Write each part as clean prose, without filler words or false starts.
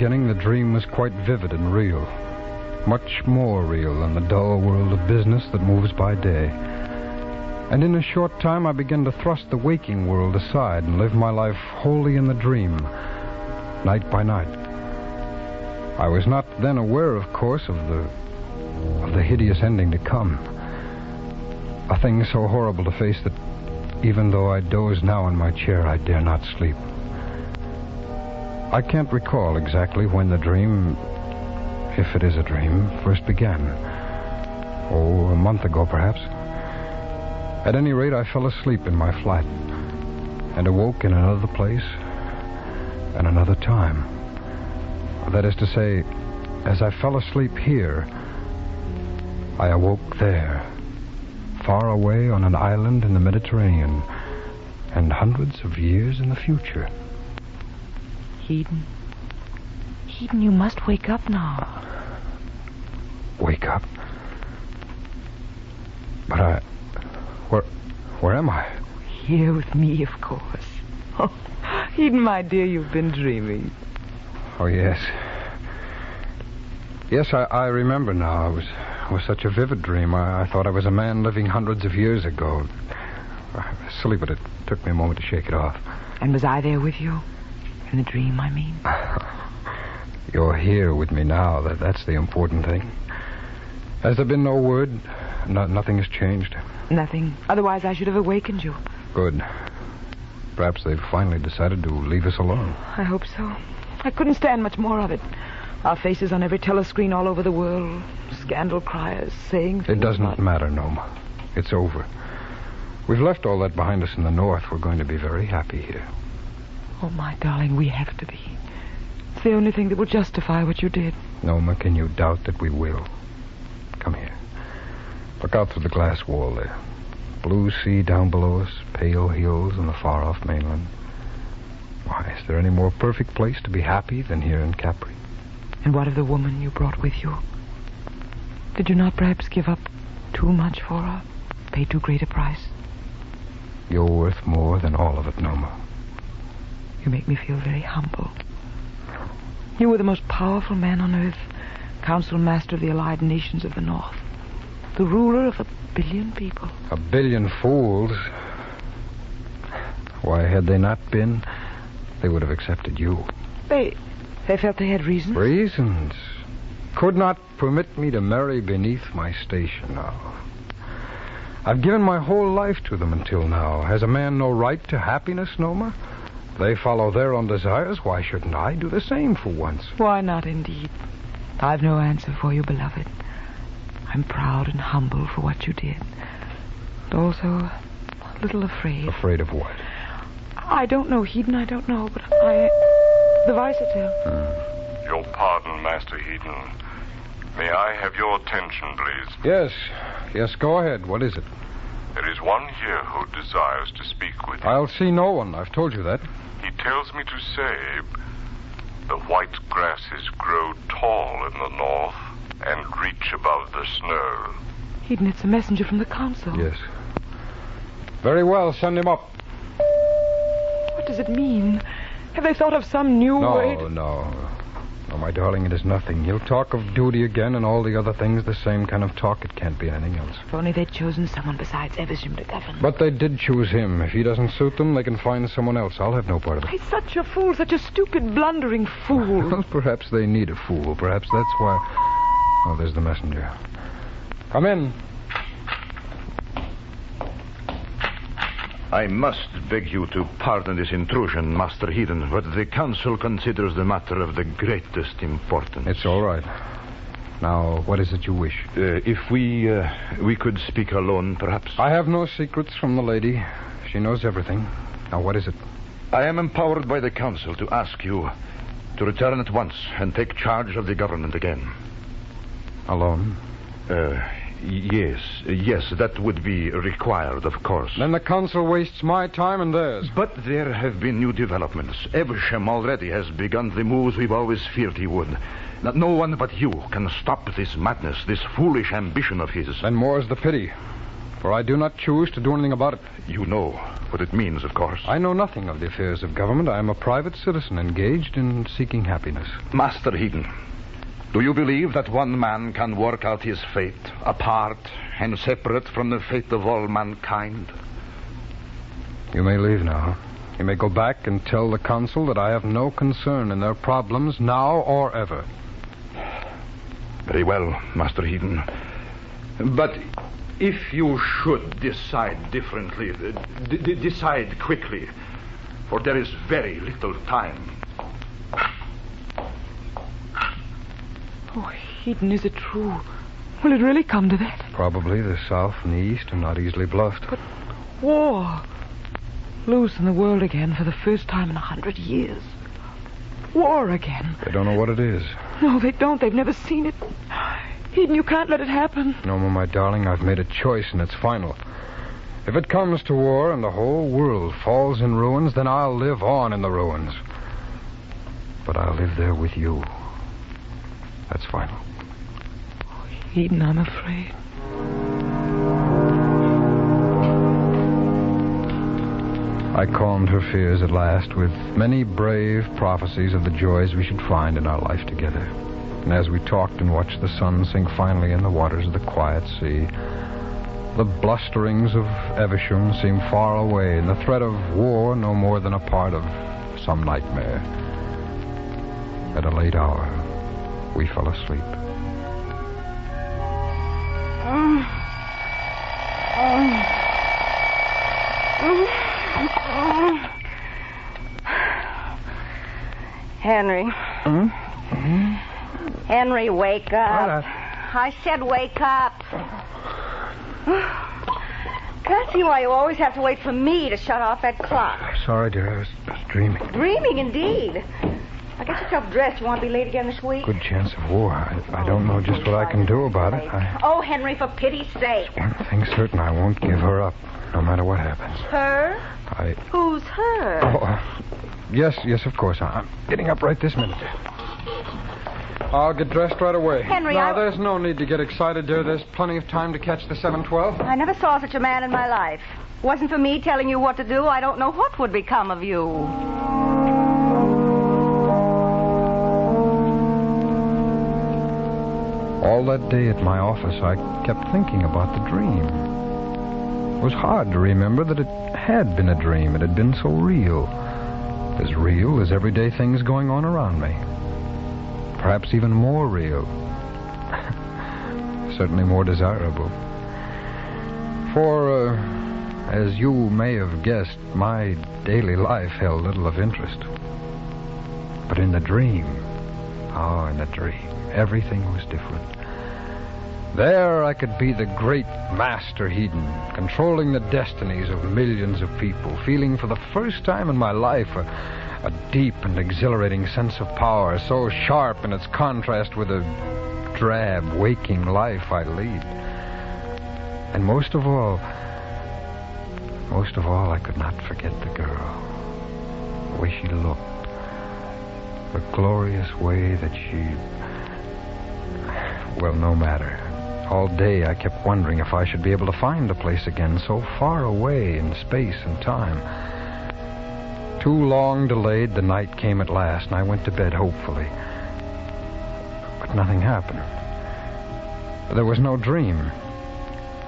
beginning, the dream was quite vivid and real. Much more real than the dull world of business that moves by day. And in a short time, I began to thrust the waking world aside and live my life wholly in the dream, night by night. I was not then aware, of course, of the hideous ending to come. A thing so horrible to face that even though I doze now in my chair, I dare not sleep. I can't recall exactly when the dream, if it is a dream, first began. Oh, a month ago, perhaps. At any rate, I fell asleep in my flat and awoke in another place and another time. That is to say, as I fell asleep here, I awoke there, far away on an island in the Mediterranean, and hundreds of years in the future. Eden, you must wake up now. Wake up? But where am I? Here with me, of course. Oh, Eden, my dear, you've been dreaming. Oh, yes. Yes, I remember now. It was such a vivid dream. I thought I was a man living hundreds of years ago. Silly, but it took me a moment to shake it off. And was I there with you? In the dream, I mean. You're here with me now. That's the important thing. Has there been no word? Nothing has changed? Nothing. Otherwise, I should have awakened you. Good. Perhaps they've finally decided to leave us alone. I hope so. I couldn't stand much more of it. Our faces on every telescreen all over the world. Scandal criers saying things. It doesn't matter, Noma. It's over. We've left all that behind us in the north. We're going to be very happy here. Oh, my darling, we have to be. It's the only thing that will justify what you did. Noma, can you doubt that we will? Come here. Look out through the glass wall there. Blue sea down below us, pale hills on the far-off mainland. Why, is there any more perfect place to be happy than here in Capri? And what of the woman you brought with you? Did you not perhaps give up too much for her? Pay too great a price? You're worth more than all of it, Noma. You make me feel very humble. You were the most powerful man on earth, Council Master of the Allied Nations of the North, the ruler of 1 billion people. 1 billion fools. Why, had they not been, they would have accepted you. They felt they had reasons? Reasons? Could not permit me to marry beneath my station now. I've given my whole life to them until now. Has a man no right to happiness, Noma? They follow their own desires. Why shouldn't I do the same for once? Why not, indeed? I've no answer for you, beloved. I'm proud and humble for what you did. But also a little afraid. Afraid of what? I don't know, Hedon, I don't know, but the Vicetel. Your pardon, Master Hedon. May I have your attention, please? Yes, go ahead. What is it? There is one here who desires to speak with you. I'll see no one. I've told you that. He tells me to say the white grasses grow tall in the north and reach above the snow. Hedon, it's a messenger from the council. Yes. Very well, send him up. What does it mean? Have they thought of some new way? No, my darling, it is nothing. He'll talk of duty again and all the other things, the same kind of talk. It can't be anything else. If only they'd chosen someone besides Evesham to govern. But they did choose him. If he doesn't suit them, they can find someone else. I'll have no part of it. He's such a fool, such a stupid, blundering fool. Well, perhaps they need a fool. Perhaps that's why... Oh, there's the messenger. Come in. I must beg you to pardon this intrusion, Master Hedon, but the council considers the matter of the greatest importance. It's all right. Now, what is it you wish? If we could speak alone, perhaps. I have no secrets from the lady. She knows everything. Now, what is it? I am empowered by the council to ask you to return at once and take charge of the government again. Alone? Yes, that would be required, of course. Then the council wastes my time and theirs. But there have been new developments. Evesham already has begun the moves we've always feared he would. That no one but you can stop this madness, this foolish ambition of his. Then more's the pity. for I do not choose to do anything about it. You know what it means, of course. I know nothing of the affairs of government. I am a private citizen engaged in seeking happiness. Master Eden, do you believe that one man can work out his fate apart and separate from the fate of all mankind? You may leave now. You may go back and tell the consul that I have no concern in their problems now or ever. Very well, Master Eden. But if you should decide differently, decide quickly, for there is very little time. Oh, Eden, is it true? Will it really come to that? Probably the South and the East are not easily bluffed. But war. Loose in the world again for the first time in 100 years. War again. They don't know what it is. No, they don't. They've never seen it. Eden, you can't let it happen. No, my darling, I've made a choice and it's final. If it comes to war and the whole world falls in ruins, then I'll live on in the ruins. But I'll live there with you. That's final. Oh, Eden, I'm afraid. I calmed her fears at last with many brave prophecies of the joys we should find in our life together. And as we talked and watched the sun sink finally in the waters of the quiet sea, the blusterings of Evesham seemed far away, and the threat of war no more than a part of some nightmare. At a late hour, we fell asleep. Henry. Henry, wake up. I said wake up. Can't see why you always have to wait for me to shut off that clock. Sorry, dear. I was dreaming. Dreaming, indeed. Now get yourself dressed. You want to be late again this week? Good chance of war. I don't know just what I can do about it. Oh, Henry, for pity's sake. One thing's certain, I won't give her up, no matter what happens. Her? Who's her? Oh, yes, of course. I'm getting up right this minute. I'll get dressed right away. Henry, there's no need to get excited, dear. There's plenty of time to catch the 7:12. I never saw such a man in my life. Wasn't for me telling you what to do, I don't know what would become of you. All that day at my office, I kept thinking about the dream. It was hard to remember that it had been a dream. It had been so real as everyday things going on around me. Perhaps even more real. Certainly more desirable. For, as you may have guessed, my daily life held little of interest. But in the dream, everything was different. There I could be the great Master Eden, controlling the destinies of millions of people, feeling for the first time in my life a deep and exhilarating sense of power, so sharp in its contrast with the drab, waking life I lead. And most of all, I could not forget the girl, the way she looked, the glorious way that she... Well, no matter. All day I kept wondering if I should be able to find the place again, so far away in space and time. Too long delayed, the night came at last, and I went to bed hopefully. But nothing happened. There was no dream.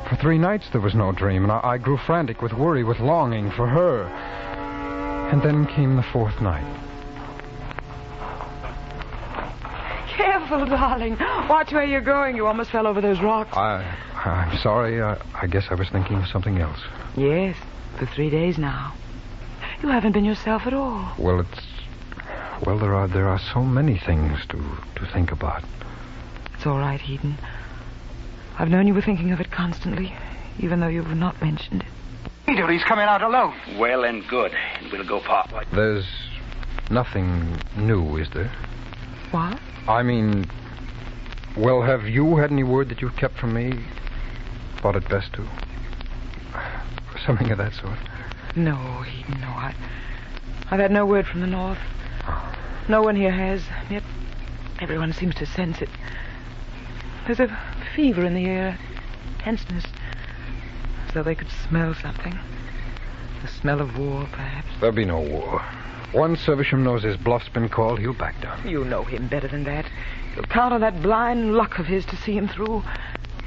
For 3 nights there was no dream, and I grew frantic with worry, with longing for her. And then came the 4th night. Careful, darling. Watch where you're going. You almost fell over those rocks. I'm sorry. I guess I was thinking of something else. Yes, for 3 days now. You haven't been yourself at all. Well, there are so many things to think about. It's all right, Eden. I've known you were thinking of it constantly, even though you've not mentioned it. Peter, he's coming out alone. Well and good. And we'll go part way. There's nothing new, is there? What? I mean, well, have you had any word that you've kept from me? Thought it best to? Something of that sort. No, Eden, no. I've had no word from the North. No one here has. Yet everyone seems to sense it. There's a fever in the air. Tenseness. as though they could smell something. The smell of war, perhaps. There'll be no war. Once Evesham knows his bluff's been called, he'll back down. You know him better than that. You'll count on that blind luck of his to see him through.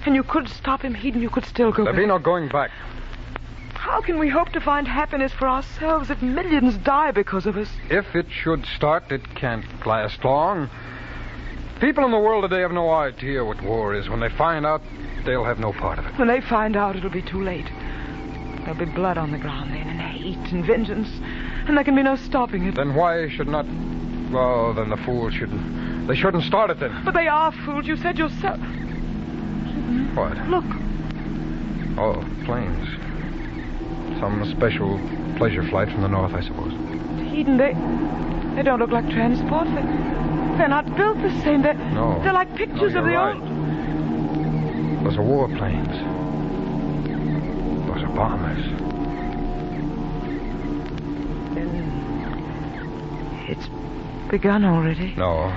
And you could stop him, Eden. You could still go There'll back. be no going back. How can we hope to find happiness for ourselves if millions die because of us? If it should start, it can't last long. People in the world today have no idea what war is. When they find out, they'll have no part of it. When they find out, it'll be too late. There'll be blood on the ground then, and hate and vengeance. And there can be no stopping it. Then why should not... Well, then the fools shouldn't... They shouldn't start it then. But they are fools. You said yourself. What? Look. Oh, planes. Some special pleasure flight from the north, I suppose. Eden, they don't look like transport. They're not built the same. No. They're like pictures No, of the you're right. old... Those are warplanes. Those are bombers. Then it's begun already. No,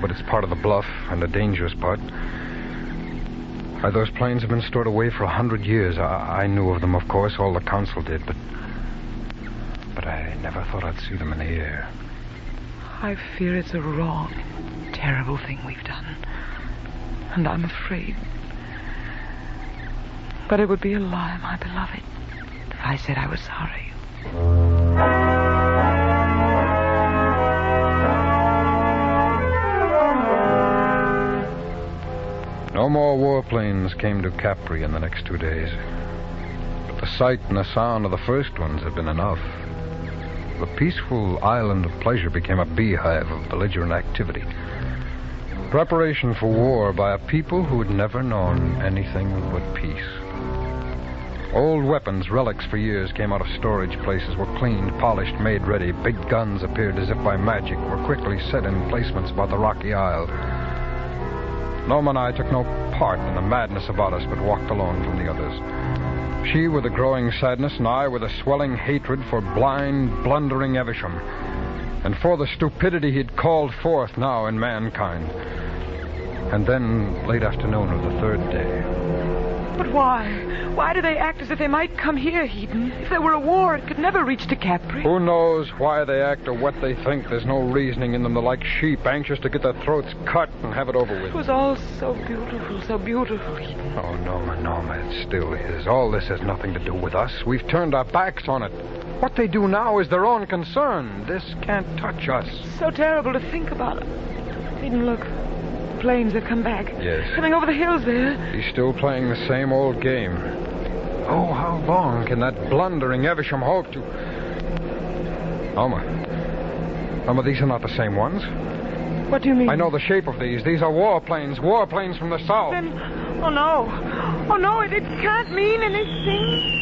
but it's part of the bluff, and the dangerous part. Those planes have been stored away for 100 years. I knew of them, of course. All the council did, but I never thought I'd see them in the air. I fear it's a wrong, terrible thing we've done. And I'm afraid. But it would be a lie, my beloved, if I said I was sorry. No more warplanes came to Capri in the next 2 days. But the sight and the sound of the first ones had been enough. The peaceful island of pleasure became a beehive of belligerent activity. Preparation for war by a people who had never known anything but peace. Old weapons, relics for years, came out of storage places, were cleaned, polished, made ready. Big guns appeared as if by magic, were quickly set in placements about the rocky isle. Norma and I took no part in the madness about us, but walked alone from the others. She with a growing sadness, and I with a swelling hatred for blind, blundering Evesham, and for the stupidity he'd called forth now in mankind. And then, late afternoon of the third day. But why? Why do they act as if they might come here, Eden? If there were a war, it could never reach to Capri. Who knows why they act or what they think? There's no reasoning in them. They're like sheep, anxious to get their throats cut and have it over with. It was all so beautiful, Eden. Oh, Norma, it still is. All this has nothing to do with us. We've turned our backs on it. What they do now is their own concern. This can't touch us. So terrible to think about. Eden, look. Planes have come back. Yes. Coming over the hills there. He's still playing the same old game. Oh, how long can that blundering Evesham hope to... Norma, these are not the same ones. What do you mean? I know the shape of these. These are warplanes from the south. Then, oh no, it can't mean anything.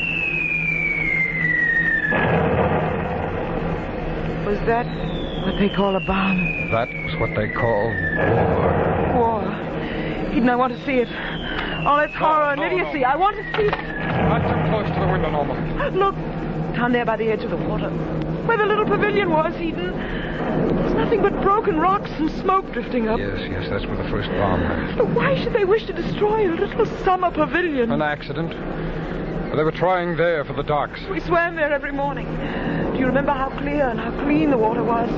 Was that what they call a bomb? That was what they call war. War. Eden, I want to see it. All its horror and idiocy. No. I want to see it. Not too close to the window, Norma. Look, down there by the edge of the water. Where the little pavilion was, Eden. There's nothing but broken rocks and smoke drifting up. Yes, that's where the first bomb went. But why should they wish to destroy a little summer pavilion? An accident. They were trying there for the docks. We swam there every morning. Do you remember how clear and how clean the water was?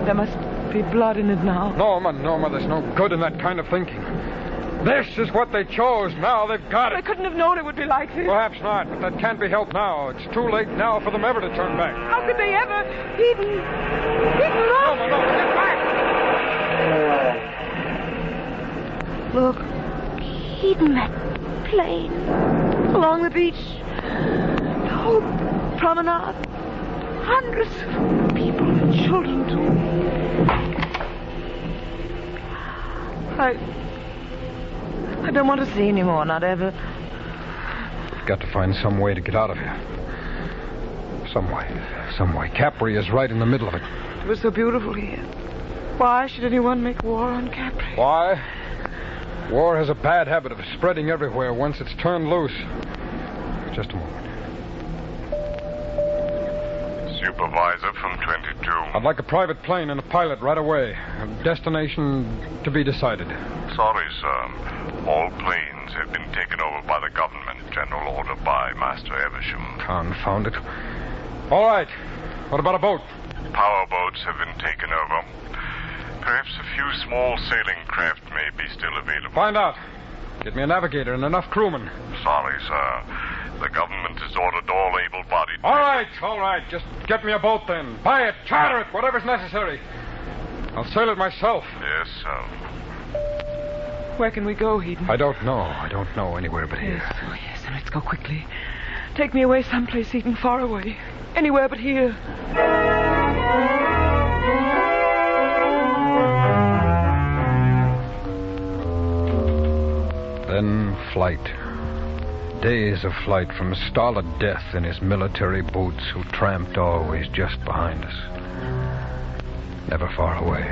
There must be blood in it now. Norma, there's no good in that kind of thinking. This is what they chose. Now they've got it. They couldn't have known it would be like this. Perhaps not, but that can't be helped now. It's too late now for them ever to turn back. How could they ever? Eden, look! Norma, get back! Look, Eden, that plane. Along the beach. The whole promenade. Hundreds of people and children, too. I don't want to see any more, not ever. We've got to find some way to get out of here. Some way. Capri is right in the middle of it. It was so beautiful here. Why should anyone make war on Capri? Why? War has a bad habit of spreading everywhere once it's turned loose. Just a moment. Supervisor from 22. I'd like a private plane and a pilot right away. A destination to be decided. Sorry, sir. All planes have been taken over by the government. General order by Master Evesham. Confound it. All right. What about a boat? Power boats have been taken over. Perhaps a few small sailing craft may be still available. Find out. Get me a navigator and enough crewmen. Sorry, sir. The government has ordered all able-bodied... All right. Just get me a boat then. Buy it, charter it, whatever's necessary. I'll sail it myself. Yes, sir. Where can we go, Eden? I don't know anywhere but here. Yes, then let's go quickly. Take me away someplace, Eden, far away. Anywhere but here. Then flight. Days of flight from stolid death in his military boots who tramped always just behind us. Never far away.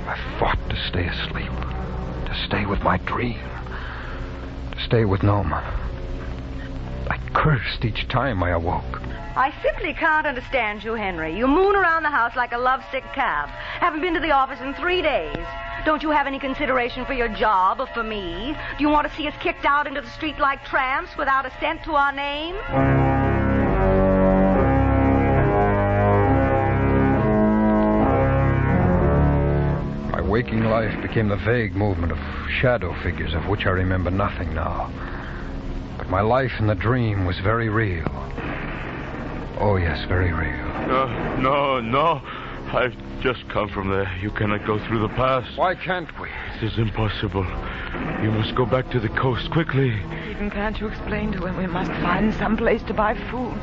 I fought to stay asleep. To stay with my dream. To stay with Noma. I cursed each time I awoke. I simply can't understand you, Henry. You moon around the house like a lovesick calf. Haven't been to the office in 3 days. Don't you have any consideration for your job or for me? Do you want to see us kicked out into the street like tramps without a cent to our name? My waking life became the vague movement of shadow figures of which I remember nothing now. But my life in the dream was very real. Oh, yes, very real. No. I've just come from there. You cannot go through the pass. Why can't we? It is impossible. You must go back to the coast quickly. Eden, can't you explain to him we must find some place to buy food?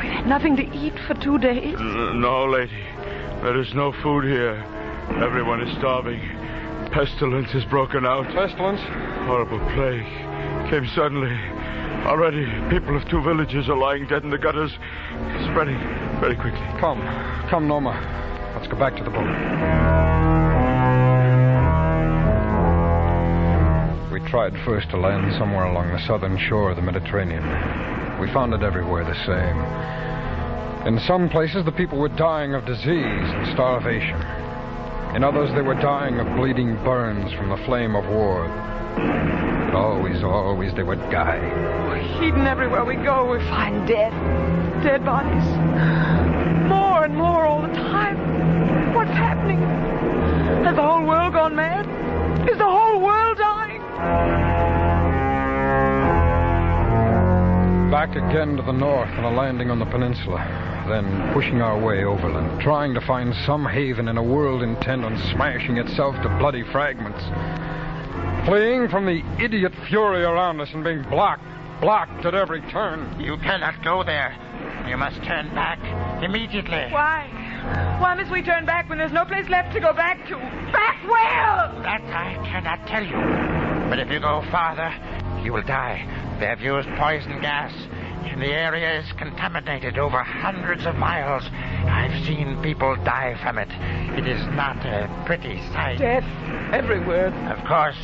We had nothing to eat for 2 days. No, lady. There is no food here. Everyone is starving. Pestilence has broken out. Pestilence? Horrible plague. Came suddenly. Already, people of 2 villages are lying dead in the gutters. Spreading very quickly. Come, Noma. Let's go back to the boat. We tried first to land somewhere along the southern shore of the Mediterranean. We found it everywhere the same. In some places, the people were dying of disease and starvation. In others, they were dying of bleeding burns from the flame of war. But always they would die. Eden, everywhere we go, we find dead bodies. More and more all the time. What's happening? Has the whole world gone mad? Is the whole world dying? Back again to the north and a landing on the peninsula. Then pushing our way overland, trying to find some haven in a world intent on smashing itself to bloody fragments. Fleeing from the idiot fury around us and being blocked at every turn. You cannot go there. You must turn back immediately. Why? Why must we turn back when there's no place left to go back to? Back where? That I cannot tell you. But if you go farther, you will die. They have used poison gas, and the area is contaminated over hundreds of miles. I've seen people die from it. It is not a pretty sight. Death everywhere. Of course,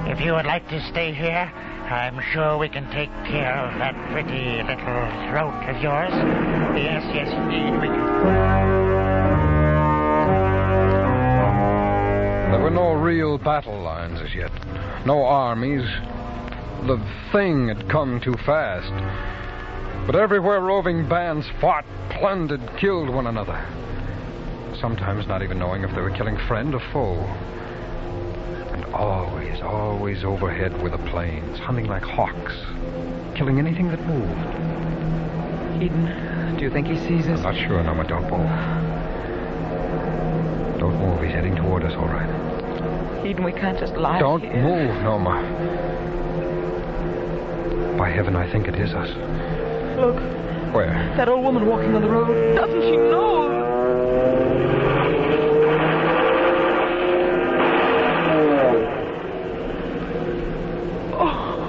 if you would like to stay here, I'm sure we can take care of that pretty little throat of yours. Yes, indeed, we can. There were no real battle lines as yet. No armies. The thing had come too fast. But everywhere roving bands fought, plundered, killed one another. Sometimes not even knowing if they were killing friend or foe. And always overhead were the planes, humming like hawks, killing anything that moved. Eden, do you think he sees us? I'm not sure, Noma. Don't move. Don't move. He's heading toward us, all right. Eden, we can't just lie Don't here. move, Noma. By heaven, I think it is us. Look. Where? That old woman walking on the road. Doesn't she know?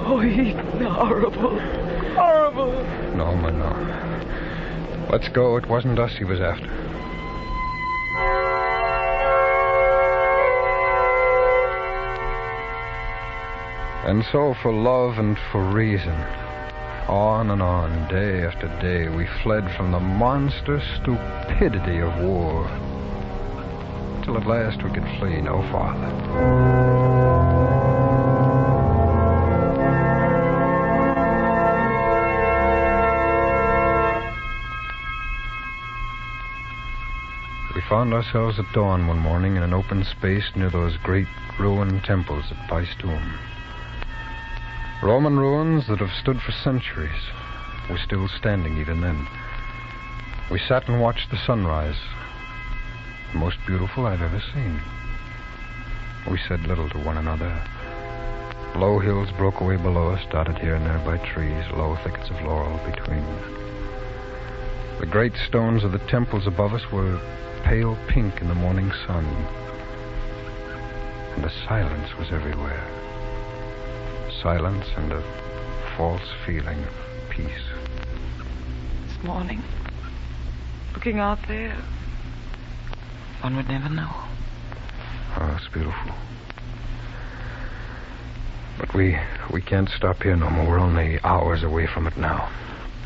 Oh, Eden, horrible. Horrible. Noma, no. Let's go. It wasn't us he was after. And so, for love and for reason, On, day after day, we fled from the monster stupidity of war. Till at last we could flee no farther. We found ourselves at dawn one morning in an open space near those great ruined temples at Paestum. Roman ruins that have stood for centuries were still standing even then. We sat and watched the sunrise, the most beautiful I've ever seen. We said little to one another. Low hills broke away below us, dotted here and there by trees, low thickets of laurel between. The great stones of the temples above us were pale pink in the morning sun, and the silence was everywhere. Silence and a false feeling of peace. This morning, looking out there, one would never know. Oh, it's beautiful. But we can't stop here no more. We're only hours away from it now.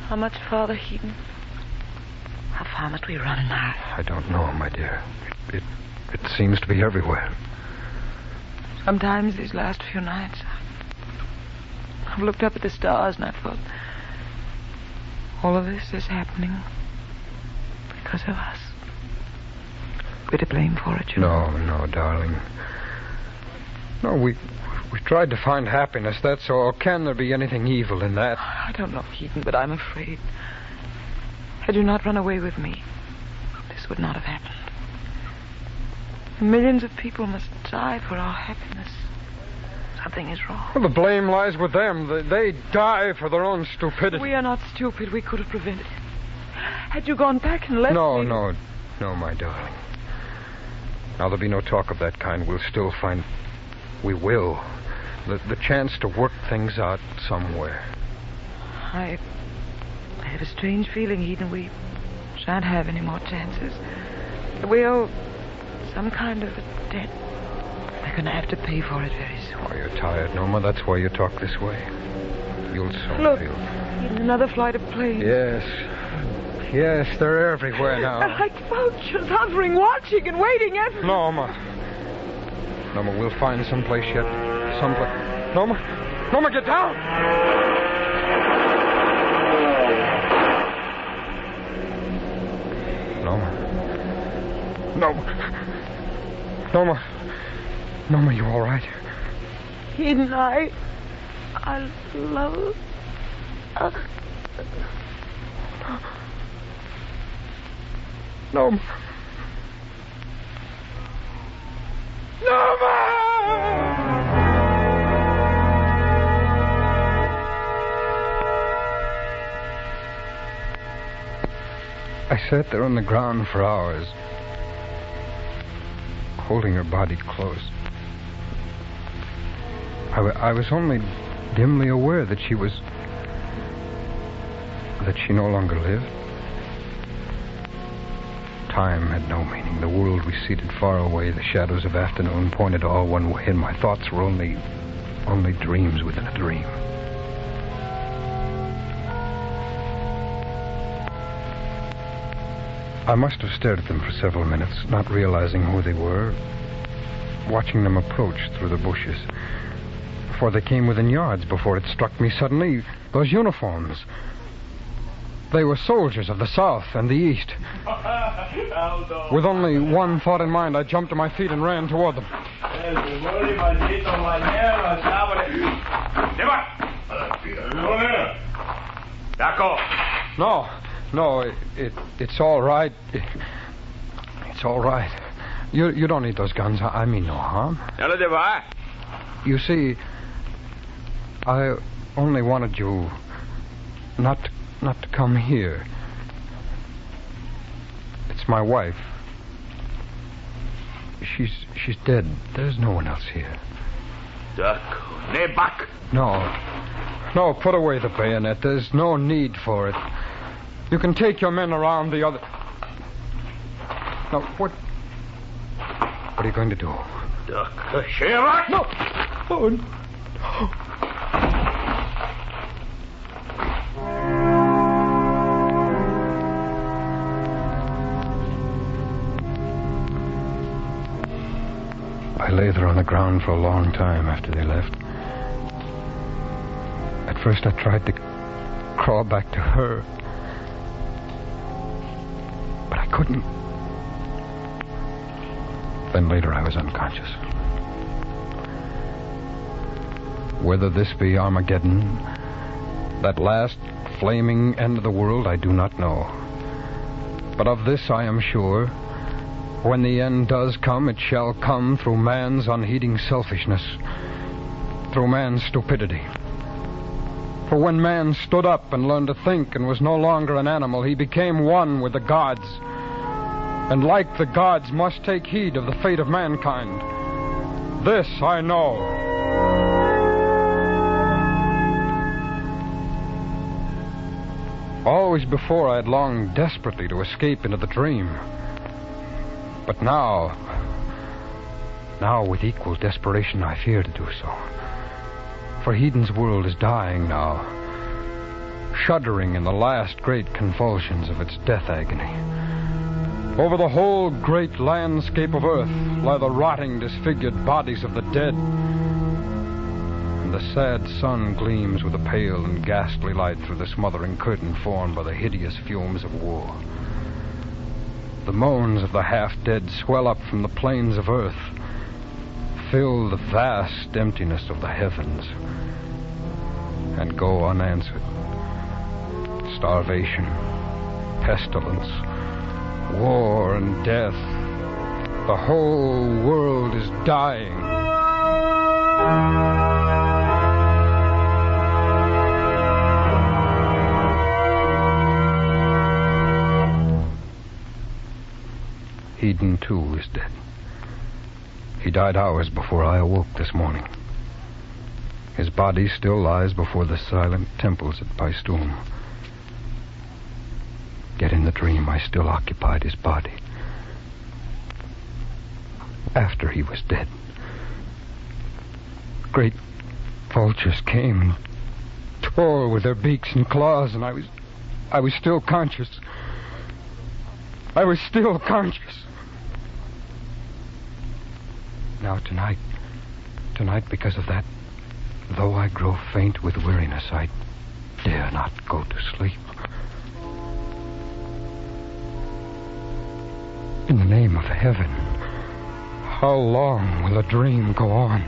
How much farther, Heaton? How far must we run now? I don't know, my dear. It seems to be everywhere. Sometimes these last few nights, I've looked up at the stars and I thought, all of this is happening because of us. We're to blame for it, you know. No, darling. No, we tried to find happiness, that's all. Can there be anything evil in that? I don't know, Heaton, but I'm afraid. Had you not run away with me, this would not have happened. Millions of people must die for our happiness. Something is wrong. Well, the blame lies with them. They die for their own stupidity. We are not stupid. We could have prevented it. Had you gone back and left me... No, my darling. Now, there'll be no talk of that kind. We'll still find... We will. The chance to work things out somewhere. I have a strange feeling, Eden. We shan't have any more chances. We owe some kind of a debt. We're going to have to pay for it very soon. Oh, you're tired, Norma. That's why you talk this way. You'll soon Look, feel... Eden, another flight of planes. Yes, they're everywhere now. They're like vultures hovering, watching and waiting everywhere. Norma, we'll find someplace yet. Someplace. Norma, get down! Norma, you all right? Eden, I love... Norma! I sat there on the ground for hours, holding her body close. I was only dimly aware that she no longer lived. Time had no meaning. The world receded far away. The shadows of afternoon pointed all one way, and my thoughts were only dreams within a dream. I must have stared at them for several minutes, not realizing who they were, watching them approach through the bushes. Before they came within yards, before it struck me suddenly, those uniforms. They were soldiers of the South and the East. With only one thought in mind, I jumped to my feet and ran toward them. No, it's all right. It's all right. You don't need those guns. I mean no harm. You see, I only wanted you not to come here. It's my wife. She's dead. There's no one else here. No, put away the bayonet. There's no need for it. You can take your men around the other... Now, what are you going to do? No! Oh, no. lay there on the ground for a long time after they left. At first I tried to crawl back to her, but I couldn't. Then later I was unconscious. Whether this be Armageddon, that last flaming end of the world, I do not know. But of this I am sure: when the end does come, it shall come through man's unheeding selfishness, through man's stupidity. For when man stood up and learned to think and was no longer an animal, he became one with the gods, and like the gods must take heed of the fate of mankind. This I know. Always before I had longed desperately to escape into the dream. But now with equal desperation I fear to do so. For Heden's world is dying now, shuddering in the last great convulsions of its death agony. Over the whole great landscape of earth lie the rotting, disfigured bodies of the dead. And the sad sun gleams with a pale and ghastly light through the smothering curtain formed by the hideous fumes of war. The moans of the half-dead swell up from the plains of earth, fill the vast emptiness of the heavens, and go unanswered. Starvation, pestilence, war and death. The whole world is dying. Heden, too, is dead. He died hours before I awoke this morning. His body still lies before the silent temples at Paestum. Yet in the dream I still occupied his body. After he was dead, great vultures came and tore with their beaks and claws, and I was still conscious. I was still conscious. Now tonight, because of that, though I grow faint with weariness, I dare not go to sleep. In the name of heaven, how long will the dream go on?